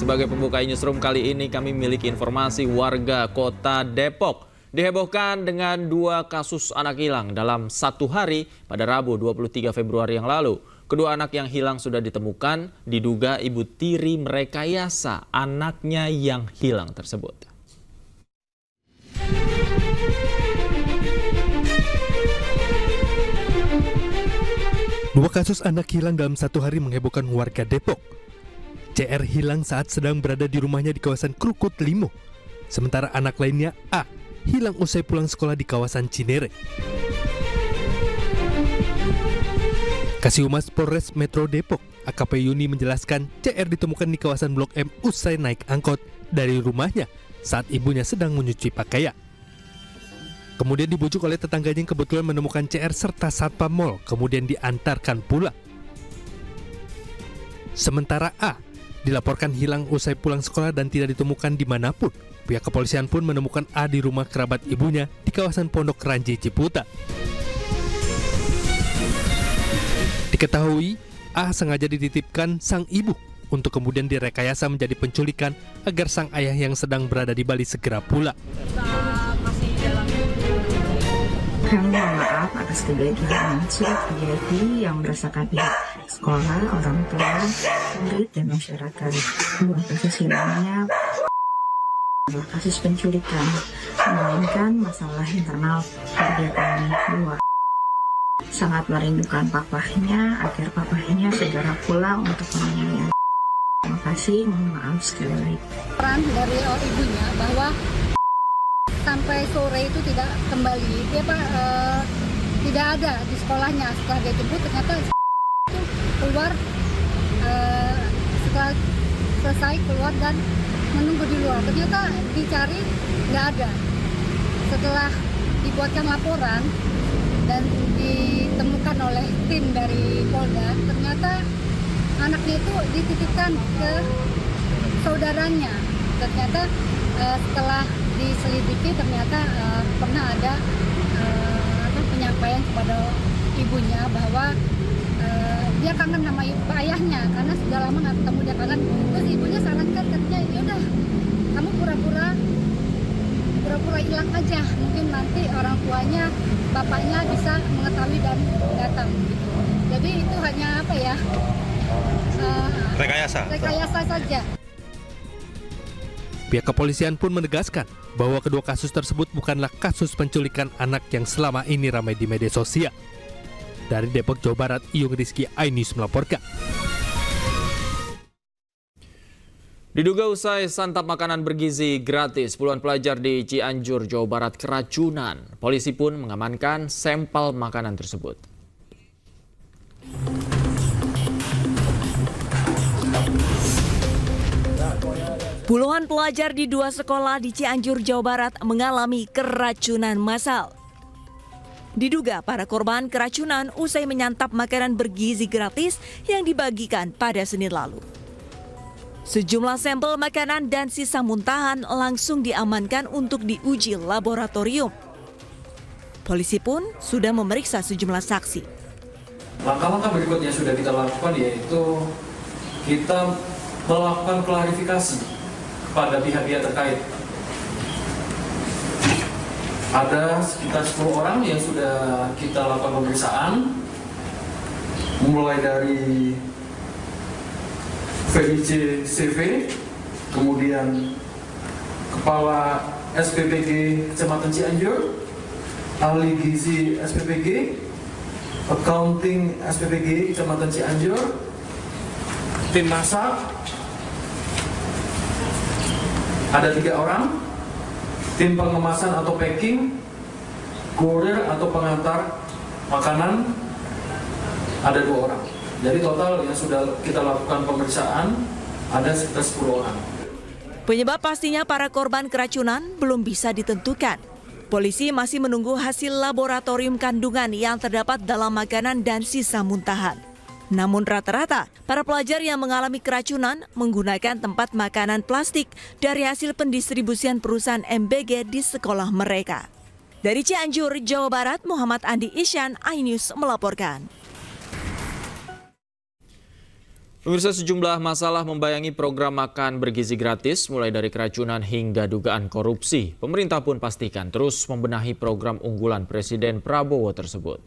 Sebagai pembuka newsroom kali ini kami miliki informasi warga kota Depok dihebohkan dengan 2 kasus anak hilang dalam 1 hari pada Rabu 23 Februari yang lalu. Kedua anak yang hilang sudah ditemukan, diduga ibu tiri merekayasa anaknya yang hilang tersebut. Dua kasus anak hilang dalam 1 hari menghebohkan warga Depok. CR hilang saat sedang berada di rumahnya di kawasan Krukut Limo. Sementara anak lainnya A hilang usai pulang sekolah di kawasan Cinere. Kasih-Humas Polres Metro Depok, AKP Yuni menjelaskan CR ditemukan di kawasan Blok M usai naik angkot dari rumahnya saat ibunya sedang menyuci pakaian. Kemudian dibujuk oleh tetangganya yang kebetulan menemukan CR serta satpam mal, kemudian diantarkan pulang. Sementara A dilaporkan hilang usai pulang sekolah dan tidak ditemukan dimanapun. Pihak kepolisian pun menemukan A di rumah kerabat ibunya di kawasan Pondok Ranji, Ciputat. Diketahui, A sengaja dititipkan sang ibu untuk kemudian direkayasa menjadi penculikan agar sang ayah yang sedang berada di Bali segera pulang. Kami mohon maaf atas kejadian yang sudah terjadi yang merasakan pihak sekolah, orang tua, murid, dan masyarakat. Bukan kasus hilangnya adalah kasus penculikan, melainkan masalah internal keluarga kami dua. Sangat merindukan papahnya agar papahnya segera pulang untuk menanyai. Terima kasih, mohon maaf sekali lagi. Peran dari ibunya bahwa sampai sore itu tidak kembali, dia tidak ada di sekolahnya. Setelah dia jemput ternyata itu keluar, setelah selesai keluar dan menunggu di luar. Ternyata dicari nggak ada. Setelah dibuatkan laporan dan ditemukan oleh tim dari Polda, ternyata anaknya itu dititipkan ke saudaranya. Ternyata setelah diselidiki ternyata pernah ada penyampaian kepada ibunya bahwa dia kangen sama ayahnya karena sudah lama nggak ketemu, dia kangen. Terus ibunya sarankan, katanya yaudah kamu pura-pura hilang aja, mungkin nanti orang tuanya, bapaknya bisa mengetahui dan datang gitu. Jadi itu hanya apa ya, rekayasa saja. Pihak kepolisian pun menegaskan bahwa kedua kasus tersebut bukanlah kasus penculikan anak yang selama ini ramai di media sosial. Dari Depok, Jawa Barat, Iyung Rizky, iNews melaporkan. Diduga usai santap makanan bergizi gratis, puluhan pelajar di Cianjur, Jawa Barat keracunan. Polisi pun mengamankan sampel makanan tersebut. Puluhan pelajar di 2 sekolah di Cianjur, Jawa Barat mengalami keracunan massal. Diduga para korban keracunan usai menyantap makanan bergizi gratis yang dibagikan pada Senin lalu. Sejumlah sampel makanan dan sisa muntahan langsung diamankan untuk diuji laboratorium. Polisi pun sudah memeriksa sejumlah saksi. Langkah-langkah berikutnya sudah kita lakukan, yaitu kita melakukan klarifikasi pada pihak-pihak terkait. Ada sekitar 10 orang yang sudah kita lakukan pemeriksaan, mulai dari VIC CV, kemudian Kepala SPPG Kecamatan Cianjur, Ahli Gizi SPPG, Accounting SPPG Kecamatan Cianjur, tim masak, ada 3 orang, tim pengemasan atau packing, kurir atau pengantar makanan, ada 2 orang. Jadi total yang sudah kita lakukan pemeriksaan ada sekitar 10 orang. Penyebab pastinya para korban keracunan belum bisa ditentukan. Polisi masih menunggu hasil laboratorium kandungan yang terdapat dalam makanan dan sisa muntahan. Namun rata-rata, para pelajar yang mengalami keracunan menggunakan tempat makanan plastik dari hasil pendistribusian perusahaan MBG di sekolah mereka. Dari Cianjur, Jawa Barat, Muhammad Andi Isyan, iNews melaporkan. Pemirsa, sejumlah masalah membayangi program makan bergizi gratis, mulai dari keracunan hingga dugaan korupsi. Pemerintah pun pastikan terus membenahi program unggulan Presiden Prabowo tersebut.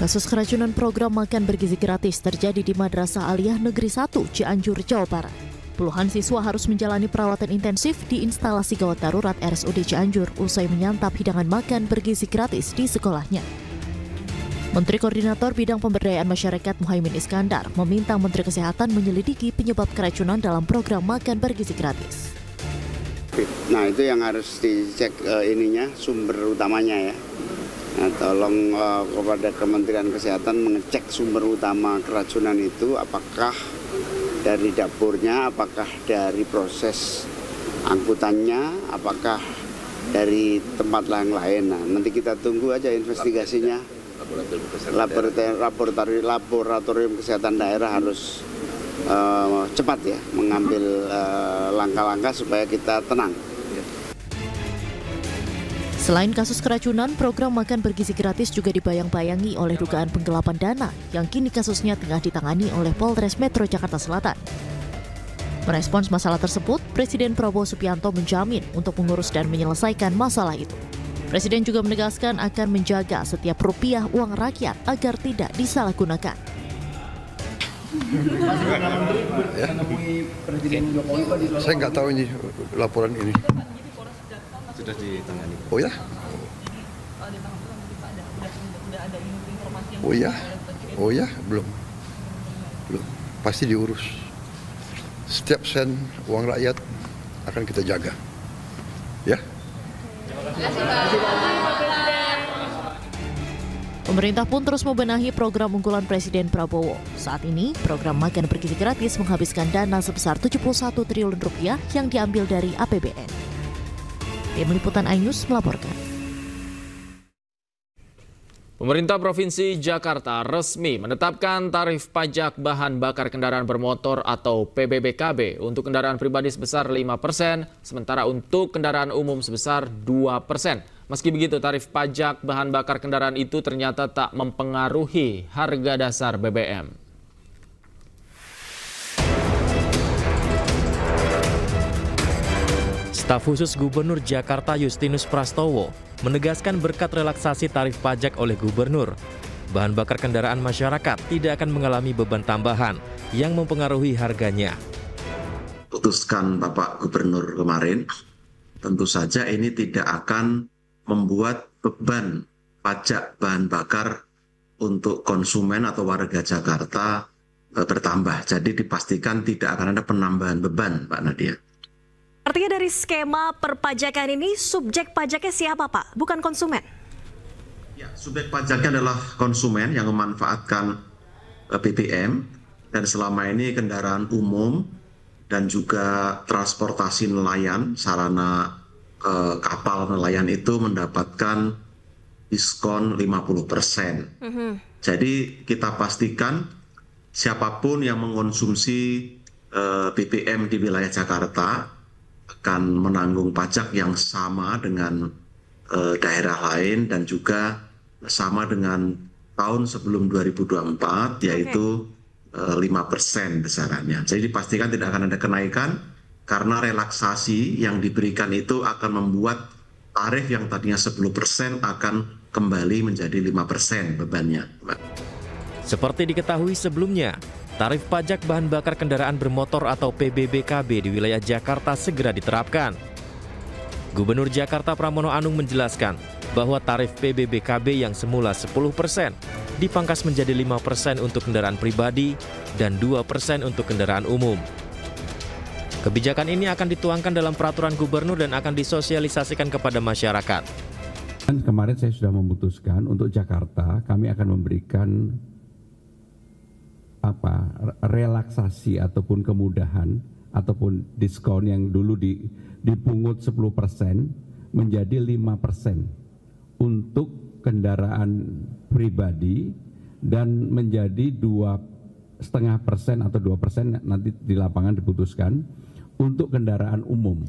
Kasus keracunan program makan bergizi gratis terjadi di Madrasah Aliyah Negeri 1, Cianjur, Jawa Barat. Puluhan siswa harus menjalani perawatan intensif di instalasi gawat darurat RSUD Cianjur usai menyantap hidangan makan bergizi gratis di sekolahnya. Menteri Koordinator Bidang Pemberdayaan Masyarakat Muhaimin Iskandar meminta Menteri Kesehatan menyelidiki penyebab keracunan dalam program makan bergizi gratis. Nah, itu yang harus dicek sumber utamanya ya. Nah, tolong kepada Kementerian Kesehatan mengecek sumber utama keracunan itu, apakah dari dapurnya, apakah dari proses angkutannya, apakah dari tempat lain. Nah, nanti kita tunggu aja investigasinya. Laboratorium Kesehatan Daerah harus cepat ya mengambil langkah-langkah supaya kita tenang. Selain kasus keracunan, program makan bergizi gratis juga dibayang-bayangi oleh dugaan penggelapan dana yang kini kasusnya tengah ditangani oleh Polres Metro Jakarta Selatan. Merespons masalah tersebut, Presiden Prabowo Subianto menjamin untuk mengurus dan menyelesaikan masalah itu. Presiden juga menegaskan akan menjaga setiap rupiah uang rakyat agar tidak disalahgunakan. Saya nggak tahu ini laporan ini. Sudah ditangani. Oh ya? Oh ya, belum. Pasti diurus. Setiap sen uang rakyat akan kita jaga. Ya. Pemerintah pun terus membenahi program unggulan Presiden Prabowo. Saat ini, program makan bergizi gratis menghabiskan dana sebesar 71 triliun rupiah yang diambil dari APBN. Tim Liputan iNews melaporkan. Pemerintah Provinsi Jakarta resmi menetapkan tarif pajak bahan bakar kendaraan bermotor atau PBBKB untuk kendaraan pribadi sebesar 5%, sementara untuk kendaraan umum sebesar 2%. Meski begitu, tarif pajak bahan bakar kendaraan itu ternyata tak mempengaruhi harga dasar BBM. Staf khusus Gubernur Jakarta Justinus Prastowo menegaskan berkat relaksasi tarif pajak oleh Gubernur, bahan bakar kendaraan masyarakat tidak akan mengalami beban tambahan yang mempengaruhi harganya. Putuskan Bapak Gubernur kemarin, tentu saja ini tidak akan membuat beban pajak bahan bakar untuk konsumen atau warga Jakarta bertambah. Jadi dipastikan tidak akan ada penambahan beban, Pak Nadia. Artinya dari skema perpajakan ini subjek pajaknya siapa, Pak? Bukan konsumen? Ya, subjek pajaknya adalah konsumen yang memanfaatkan BBM dan selama ini kendaraan umum dan juga transportasi nelayan, sarana kapal nelayan itu mendapatkan diskon 50%. Jadi kita pastikan siapapun yang mengkonsumsi BBM di wilayah Jakarta akan menanggung pajak yang sama dengan daerah lain dan juga sama dengan tahun sebelum 2024, yaitu 5% besarannya. Jadi dipastikan tidak akan ada kenaikan karena relaksasi yang diberikan itu akan membuat tarif yang tadinya 10% akan kembali menjadi 5% bebannya. Seperti diketahui sebelumnya, tarif pajak bahan bakar kendaraan bermotor atau PBBKB di wilayah Jakarta segera diterapkan. Gubernur Jakarta Pramono Anung menjelaskan bahwa tarif PBBKB yang semula 10% dipangkas menjadi 5% untuk kendaraan pribadi dan 2% untuk kendaraan umum. Kebijakan ini akan dituangkan dalam peraturan gubernur dan akan disosialisasikan kepada masyarakat. Kemarin saya sudah memutuskan untuk Jakarta kami akan memberikan relaksasi ataupun kemudahan ataupun diskon yang dulu dipungut 10% menjadi 5% untuk kendaraan pribadi dan menjadi 2,5% atau 2% nanti di lapangan diputuskan untuk kendaraan umum.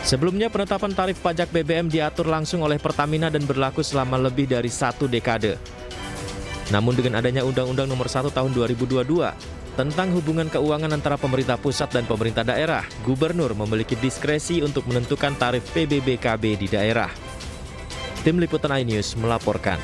Sebelumnya penetapan tarif pajak BBM diatur langsung oleh Pertamina dan berlaku selama lebih dari 1 dekade. Namun dengan adanya Undang-Undang Nomor 1 Tahun 2022 tentang hubungan keuangan antara pemerintah pusat dan pemerintah daerah, Gubernur memiliki diskresi untuk menentukan tarif PBBKB di daerah. Tim Liputan iNews melaporkan.